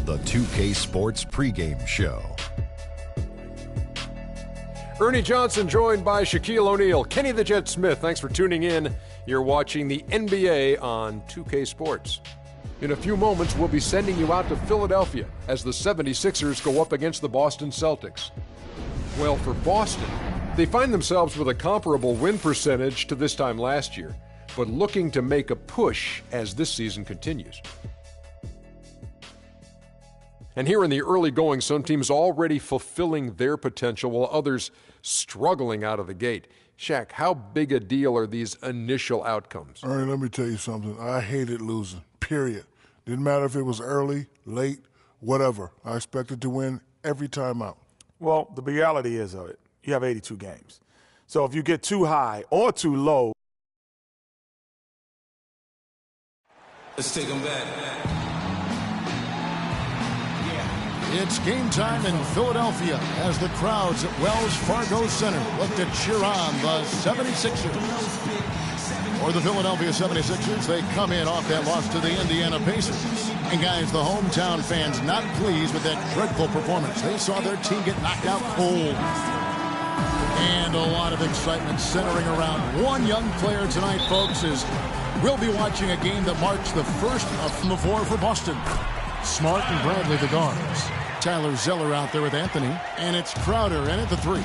the 2K Sports pregame show. Ernie Johnson joined by Shaquille O'Neal. Kenny the Jet Smith, thanks for tuning in. You're watching the NBA on 2K Sports. In a few moments, we'll be sending you out to Philadelphia as the 76ers go up against the Boston Celtics. Well, for Boston, they find themselves with a comparable win percentage to this time last year, but looking to make a push as this season continues. And here in the early going, some teams already fulfilling their potential while others struggling out of the gate. Shaq, how big a deal are these initial outcomes? Ernie, let me tell you something. I hated losing, period. Didn't matter if it was early, late, whatever. I expected to win every time out. Well, the reality is of it, you have 82 games. So if you get too high or too low. Let's take them back. It's game time in Philadelphia as the crowds at Wells Fargo Center look to cheer on the 76ers. For the Philadelphia 76ers, they come in off that loss to the Indiana Pacers. And guys, the hometown fans not pleased with that dreadful performance. They saw their team get knocked out cold. And a lot of excitement centering around one young player tonight, folks, as we'll be watching a game that marks the first from the four for Boston. Smart and Bradley, the guards. Tyler Zeller out there with Anthony. And it's Crowder in at the three.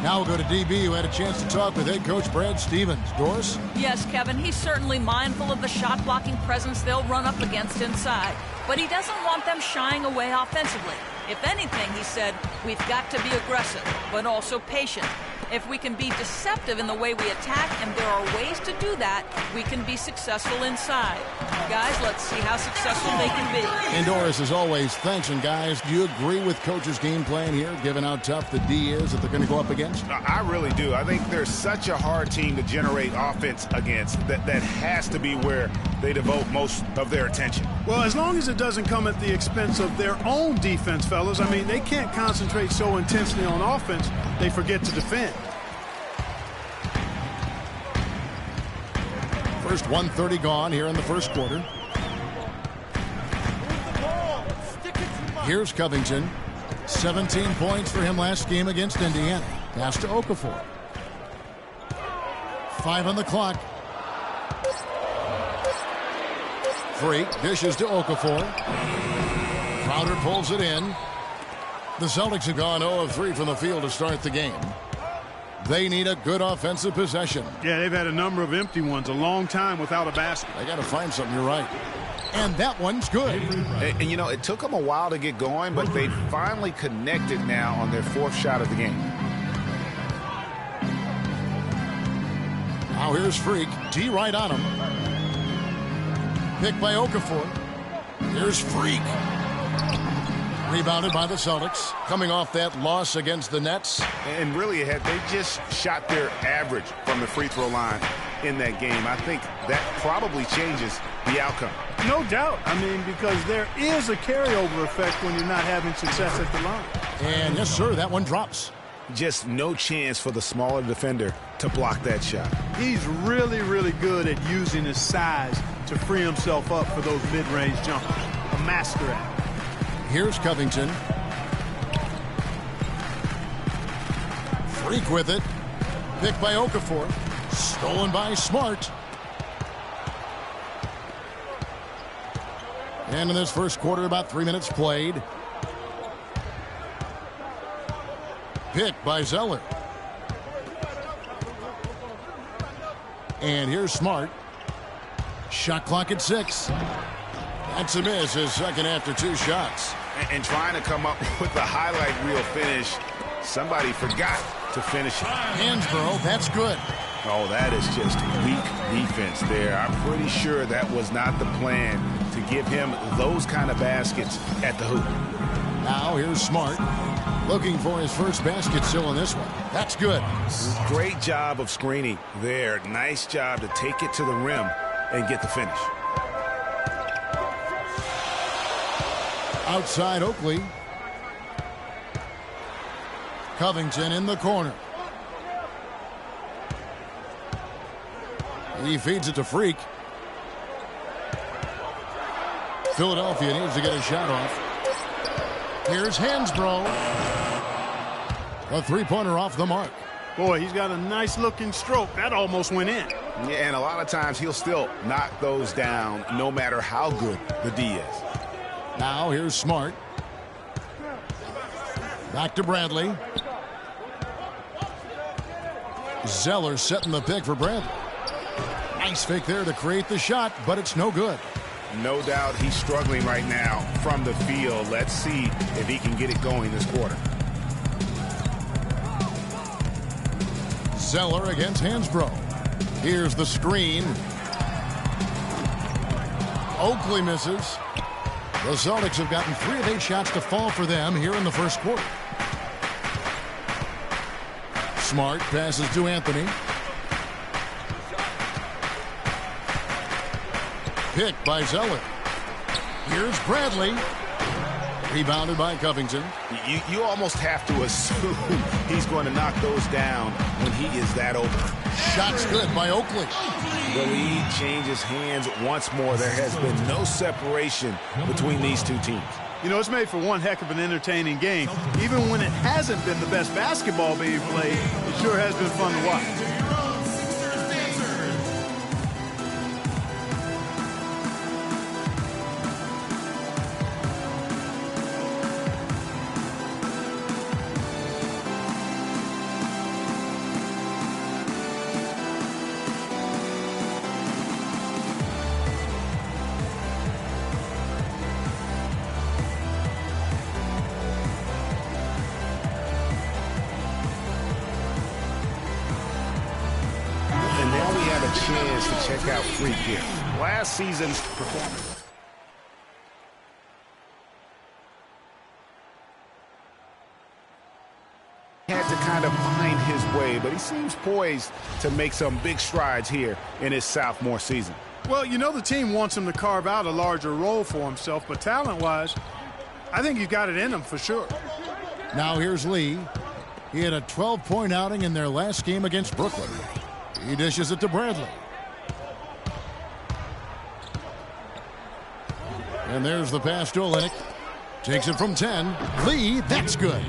Now we'll go to DB, who had a chance to talk with head coach Brad Stevens. Doris? Yes, Kevin, he's certainly mindful of the shot-blocking presence they'll run up against inside. But he doesn't want them shying away offensively. If anything, he said, we've got to be aggressive, but also patient. If we can be deceptive in the way we attack, and there are ways to do that, we can be successful inside. Guys, let's see how successful they can be. And Doris, as always, thanks. And guys, do you agree with Coach's game plan here, given how tough the D is that they're going to go up against? I really do. I think they're such a hard team to generate offense against. That has to be where they devote most of their attention. Well, as long as it doesn't come at the expense of their own defense, fellas. I mean, they can't concentrate so intensely on offense, they forget to defend. First 1:30 gone here in the first quarter. Here's Covington. 17 points for him last game against Indiana. Pass to Okafor. 5 on the clock. Freak dishes to Okafor. Crowder pulls it in. The Celtics have gone 0 of 3 from the field to start the game. They need a good offensive possession. Yeah, they've had a number of empty ones, a long time without a basket. They got to find something, you're right. And that one's good. And you know, it took them a while to get going, but they finally connected now on their fourth shot of the game. Now here's Freak. D right on him. Picked by Okafor. Here's Freak. Rebounded by the Celtics, coming off that loss against the Nets. And really, had they just shot their average from the free throw line in that game, I think that probably changes the outcome. No doubt. I mean, because there is a carryover effect when you're not having success at the line. And yes, sir, that one drops. Just no chance for the smaller defender to block that shot. He's really, really good at using his size to free himself up for those mid-range jumpers. A master at it. Here's Covington. Freak with it. Picked by Okafor. Stolen by Smart. And in this first quarter, about 3 minutes played. Picked by Zeller. And here's Smart. Shot clock at 6. That's a miss, his second after 2 shots. And trying to come up with the highlight reel finish, somebody forgot to finish it. Hansborough, that's good. Oh, that is just weak defense there. I'm pretty sure that was not the plan to give him those kind of baskets at the hoop. Now here's Smart. Looking for his first basket still in this one. That's good. Great job of screening there. Nice job to take it to the rim and get the finish. Outside Oakley. Covington in the corner. He feeds it to Freak. Philadelphia needs to get a shot off. Here's Hansbrough. A three-pointer off the mark. Boy, he's got a nice-looking stroke. That almost went in. Yeah, and a lot of times he'll still knock those down no matter how good the D is. Now here's Smart. Back to Bradley. Zeller setting the pick for Bradley. Nice fake there to create the shot, but it's no good. No doubt he's struggling right now from the field. Let's see if he can get it going this quarter. Zeller against Hansbrough. Here's the screen. Oakley misses. The Celtics have gotten 3 of 8 shots to fall for them here in the first quarter. Smart passes to Anthony. Picked by Zeller. Here's Bradley. Rebounded by Covington. You almost have to assume he's going to knock those down when he is that open. Shot's good by Oakley. The lead changes hands once more. There has been no separation between these two teams. You know, it's made for one heck of an entertaining game. Even when it hasn't been the best basketball being played, it sure has been fun to watch. Chance to check out Freak here. Last season's performance. Had to kind of find his way, but he seems poised to make some big strides here in his sophomore season. Well, you know the team wants him to carve out a larger role for himself, but talent-wise, I think he's got it in him for sure. Now here's Lee. He had a 12-point outing in their last game against Brooklyn. He dishes it to Bradley. And there's the pass to Olynyk. Takes it from 10. Lee, that's good.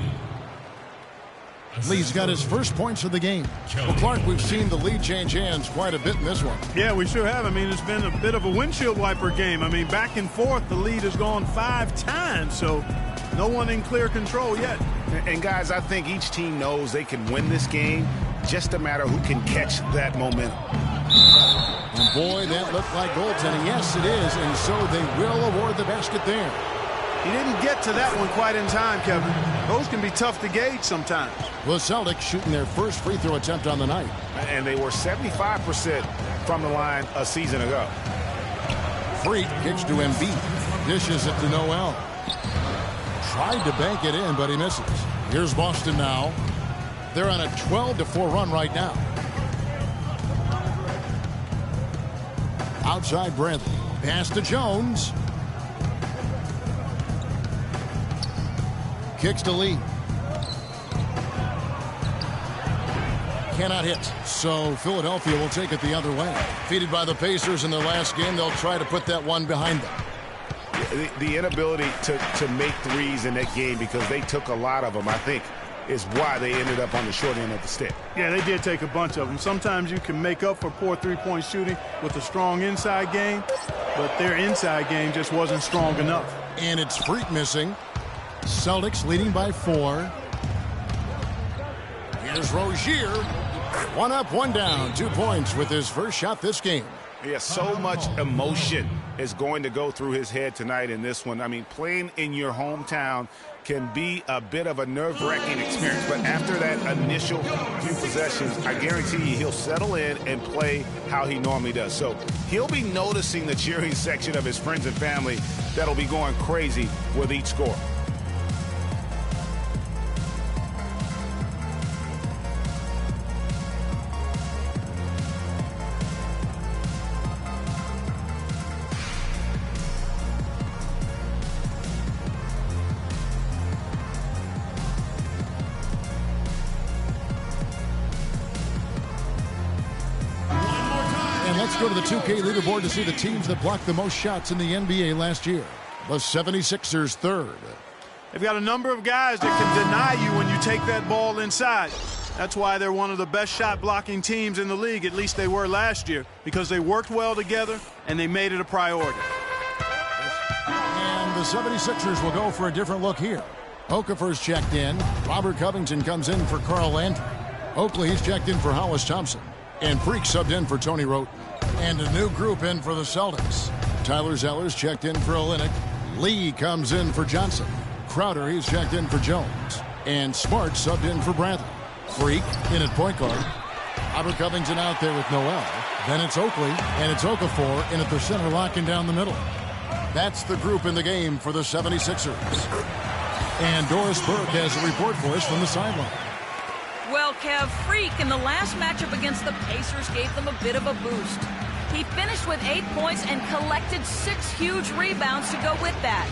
Lee's got his first points of the game. Well, Clark, we've seen the lead change hands quite a bit in this one. Yeah, we sure have. I mean, it's been a bit of a windshield wiper game. I mean, back and forth, the lead has gone 5 times, so no one in clear control yet. And, guys, I think each team knows they can win this game. Just a matter who can catch that momentum. And boy, that looked like goaltending. Yes, it is, and so they will award the basket there. He didn't get to that one quite in time, Kevin. Those can be tough to gauge sometimes. The Celtics shooting their first free throw attempt on the night. And they were 75% from the line a season ago. Freak kicks to Embiid. Dishes it to Noel. Tried to bank it in, but he misses. Here's Boston now. They're on a 12-4 run right now. Outside Bradley. Pass to Jones. Kicks to Lee. Cannot hit. So Philadelphia will take it the other way. Defeated by the Pacers in their last game, they'll try to put that one behind them. The inability to make threes in that game, because they took a lot of them, I think, is why they ended up on the short end of the stick. Yeah, they did take a bunch of them. Sometimes you can make up for poor three-point shooting with a strong inside game, but their inside game just wasn't strong enough. And it's Freak missing. Celtics leading by 4. Here's Rozier. 1 up, 1 down. 2 points with his first shot this game. Yeah, so much emotion is going to go through his head tonight in this one. I mean, playing in your hometown can be a bit of a nerve-wracking experience, but after that initial few possessions, I guarantee you he'll settle in and play how he normally does. So he'll be noticing the cheering section of his friends and family that'll be going crazy with each score. Let's go to the 2K leaderboard to see the teams that blocked the most shots in the NBA last year. The 76ers third. They've got a number of guys that can deny you when you take that ball inside. That's why they're one of the best shot blocking teams in the league, at least they were last year, because they worked well together and they made it a priority. And the 76ers will go for a different look here. Okafor's checked in. Robert Covington comes in for Carl Landry. Oakley's checked in for Hollis Thompson. And Freak subbed in for Tony Wroten. And a new group in for the Celtics. Tyler Zeller's checked in for Olynyk. Lee comes in for Johnson. Crowder, he's checked in for Jones. And Smart subbed in for Bradley. Freak in at point guard. Robert Covington out there with Noel. Then it's Oakley, and it's Okafor in at the center, locking down the middle. That's the group in the game for the 76ers. And Doris Burke has a report for us from the sideline. Well, Kev, Freak in the last matchup against the Pacers gave them a bit of a boost. He finished with 8 points and collected 6 huge rebounds to go with that.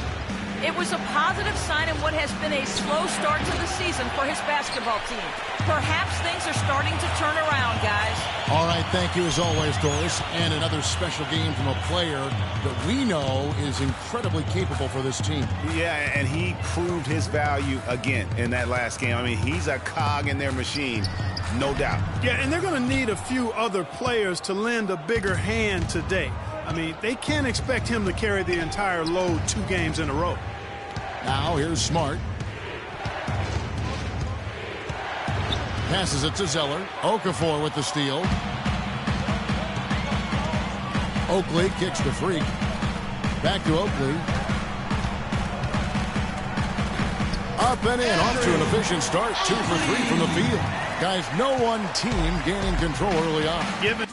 It was a positive sign in what has been a slow start to the season for his basketball team. Perhaps things are starting to turn around, guys. All right, thank you as always, Doris. And another special game from a player that we know is incredibly capable for this team. Yeah, and he proved his value again in that last game. I mean, he's a cog in their machine, no doubt. Yeah, and they're going to need a few other players to lend a bigger hand today. I mean, they can't expect him to carry the entire load 2 games in a row. Now here's Smart. Passes it to Zeller. Okafor with the steal. Oakley kicks the Freak. Back to Oakley. Up and in. Off to an efficient start. 2 for 3 from the field. Guys, no one team gaining control early on. Given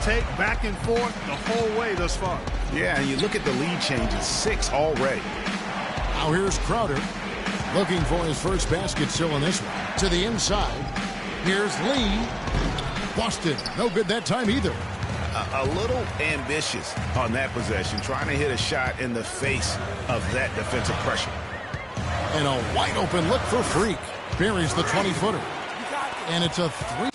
take back and forth the whole way thus far. Yeah, and you look at the lead changes, 6 already. Now here's Crowder. Looking for his first basket still in this one. To the inside. Here's Lee. Boston. No good that time either. A little ambitious on that possession, trying to hit a shot in the face of that defensive pressure. And a wide open look for Freak. Buries the 20-footer. And it's a 3.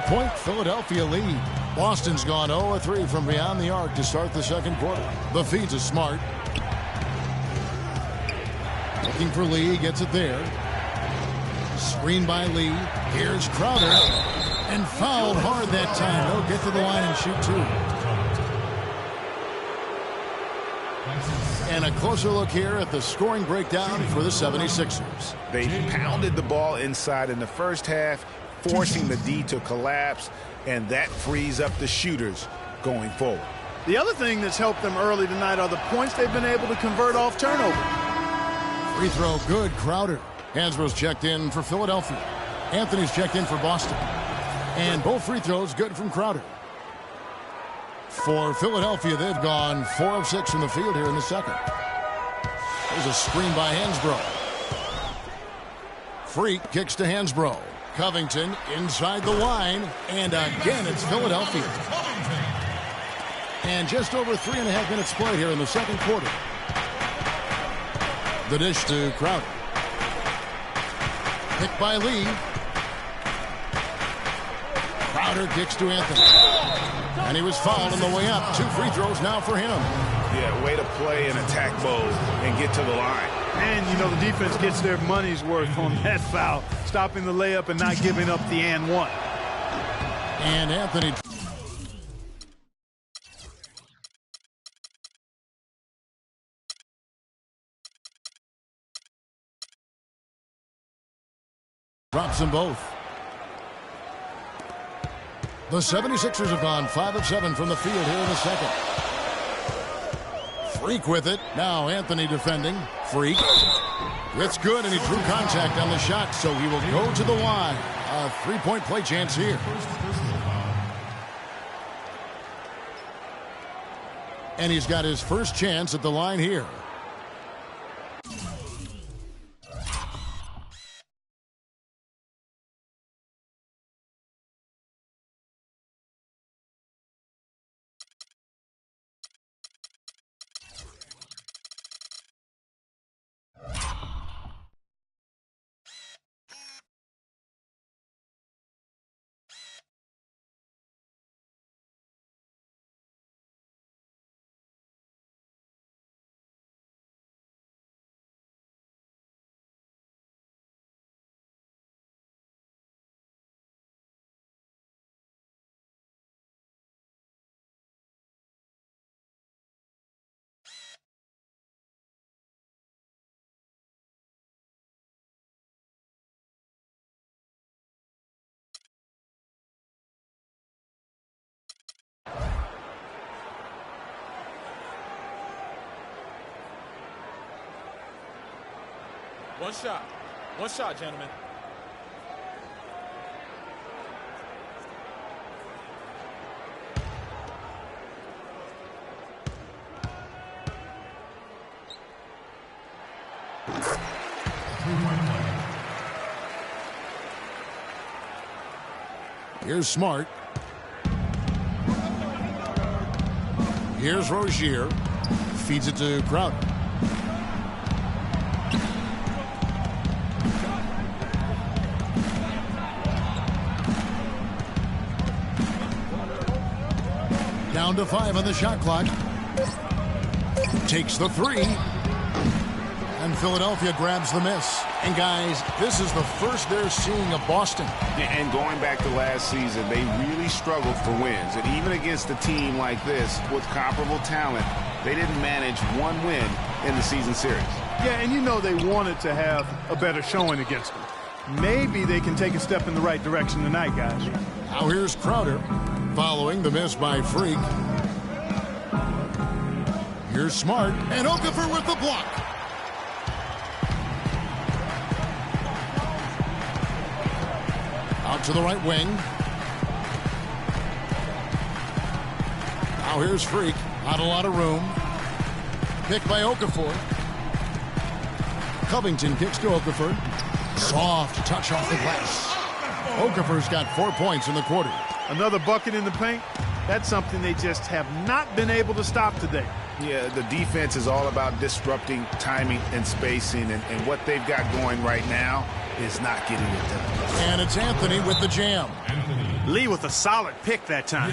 Point Philadelphia lead. Boston's gone 0-3 from beyond the arc to start the second quarter. The feed to Smart. Looking for Lee, gets it there. Screen by Lee. Here's Crowder. And fouled hard that time. They'll get to the line and shoot 2. And a closer look here at the scoring breakdown for the 76ers. They pounded the ball inside in the first half, forcing the D to collapse, and that frees up the shooters going forward. The other thing that's helped them early tonight are the points they've been able to convert off turnover. Free throw good, Crowder. Hansbrough's checked in for Philadelphia. Anthony's checked in for Boston. And both free throws good from Crowder. For Philadelphia, they've gone 4 of 6 from the field here in the second. There's a screen by Hansbrough. Freak kicks to Hansbrough. Covington inside the line, and again it's Philadelphia. And just over 3.5 minutes played here in the second quarter. The dish to Crowder. Picked by Lee. Crowder kicks to Anthony. And he was fouled on the way up. 2 free throws now for him. Yeah, way to play in attack mode and get to the line. And, you know, the defense gets their money's worth on that foul, stopping the layup and not giving up the and one. And Anthony drops them both. The 76ers have gone 5 of 7 from the field here in the second. Freak with it. Now Anthony defending. Freak. It's good, and he drew contact on the shot, so he will go to the line. A three-point play chance here. And he's got his first chance at the line here. One shot, gentlemen. Here's Smart. Here's Rozier. Feeds it to Crowder. Down to 5 on the shot clock. Takes the three. And Philadelphia grabs the miss. And guys, this is the first they're seeing of Boston. And going back to last season, they really struggled for wins. And even against a team like this with comparable talent, they didn't manage one win in the season series. Yeah, and you know they wanted to have a better showing against them. Maybe they can take a step in the right direction tonight, guys. Now here's Crowder following the miss by Freak. Here's Smart. And Okafor with the block. Out to the right wing. Now here's Freak. Not a lot of room. Picked by Okafor. Covington kicks to Okafor. Soft touch off the glass. Okafor's got 4 points in the quarter. Another bucket in the paint. That's something they just have not been able to stop today. Yeah, the defense is all about disrupting timing and spacing, and what they've got going right now is not getting it done. And it's Anthony with the jam. Lee with a solid pick that time.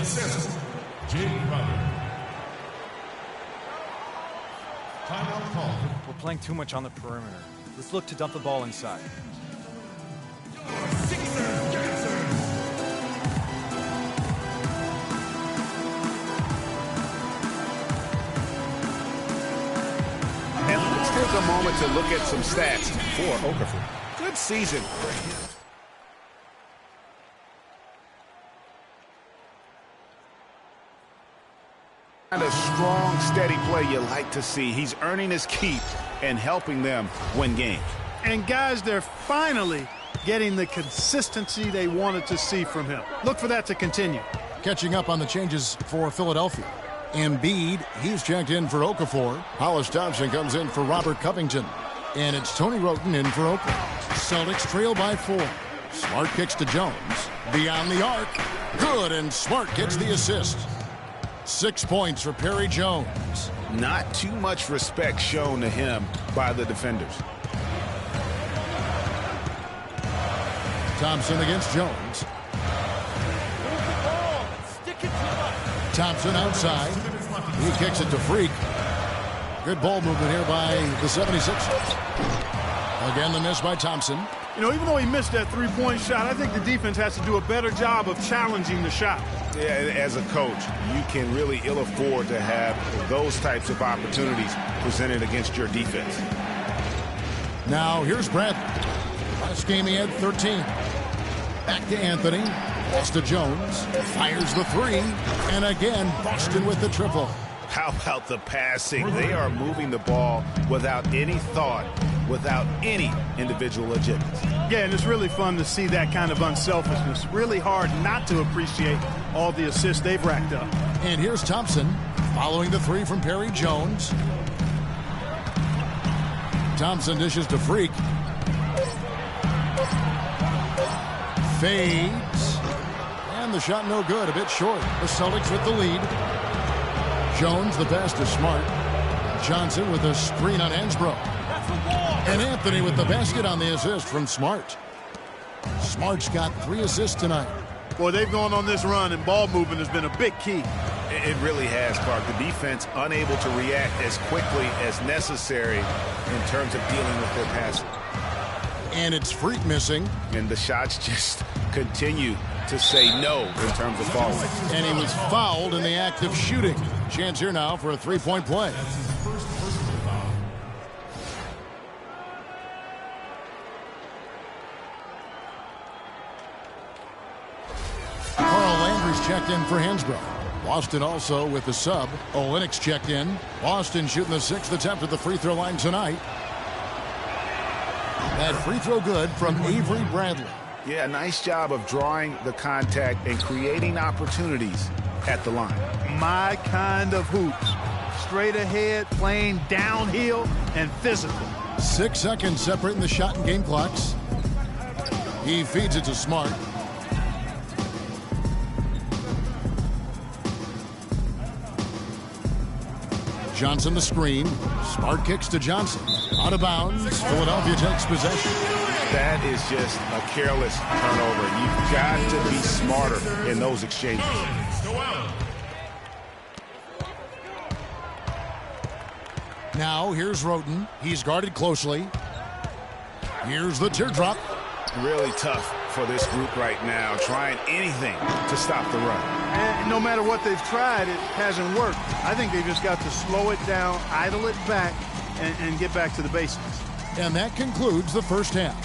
We're playing too much on the perimeter. Let's look to dump the ball inside. And let's take a moment to look at some stats for Okafor. Good season. And a strong, steady play you like to see. He's earning his keep and helping them win games. And guys, they're finally getting the consistency they wanted to see from him. Look for that to continue. Catching up on the changes for Philadelphia. Embiid, he's checked in for Okafor. Hollis Thompson comes in for Robert Covington. And it's Tony Roten in for Oakland. Celtics trail by 4. Smart kicks to Jones. Beyond the arc. Good, and Smart gets the assist. 6 points for Perry Jones. Not too much respect shown to him by the defenders. Thompson against Jones. Thompson outside. He kicks it to Freak. Good ball movement here by the 76ers. Again, the miss by Thompson. You know, even though he missed that three-point shot, I think the defense has to do a better job of challenging the shot. Yeah, as a coach, you can really ill afford to have those types of opportunities presented against your defense. Now, here's Bradley. Last game he had 13. Back to Anthony. Pass to Jones. Fires the three. And again, Boston with the triple. How about the passing? They are moving the ball without any thought, without any individual agility. Yeah, and it's really fun to see that kind of unselfishness. Really hard not to appreciate all the assists they've racked up. And here's Thompson following the three from Perry Jones. Thompson dishes to Freak. Fades. And the shot no good, a bit short. The Celtics with the lead. Jones the pass to Smart. Johnson with a screen on Hansbrough. And Anthony with the basket on the assist from Smart. Smart's got 3 assists tonight. Boy, they've gone on this run, and ball movement has been a big key. It really has, Clark. The defense unable to react as quickly as necessary in terms of dealing with their passing. And it's Freak missing. And the shots just continue to say no in terms of falling. And he was fouled in the act of shooting. Chance here now for a three-point play. Carl Landry's checked in for Hansbrough. Boston also with the sub. Olynyk checked in. Boston shooting the 6th attempt at the free throw line tonight. That free throw good from Avery Bradley. Yeah, nice job of drawing the contact and creating opportunities at the line. My kind of hoops. Straight ahead, playing downhill, and physical. 6 seconds separating the shot and game clocks. He feeds it to Smart. Johnson the screen. Smart kicks to Johnson. Out of bounds. Philadelphia takes possession. That is just a careless turnover. You've got to be smarter in those exchanges. Now here's Roten. He's guarded closely. Here's the teardrop. Really tough for this group right now, trying anything to stop the run. And no matter what they've tried, it hasn't worked. I think they've just got to slow it down, idle it back, and get back to the basics. And that concludes the first half.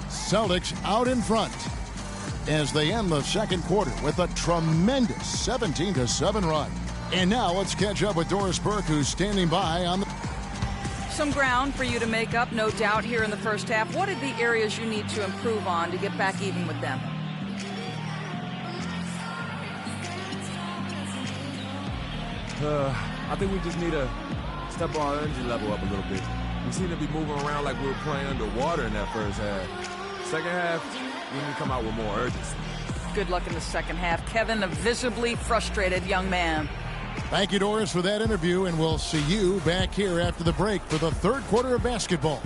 Celtics out in front as they end the second quarter with a tremendous 17-7 run. And now let's catch up with Doris Burke, who's standing by on the... Some ground for you to make up, no doubt, here in the first half. What are the areas you need to improve on to get back even with them? I think we just need to step our energy level up a little bit. We seem to be moving around like we were playing underwater in that first half. Second half, we need to come out with more urgency. Good luck in the second half. Kevin, a visibly frustrated young man. Thank you, Doris, for that interview, and we'll see you back here after the break for the third quarter of basketball.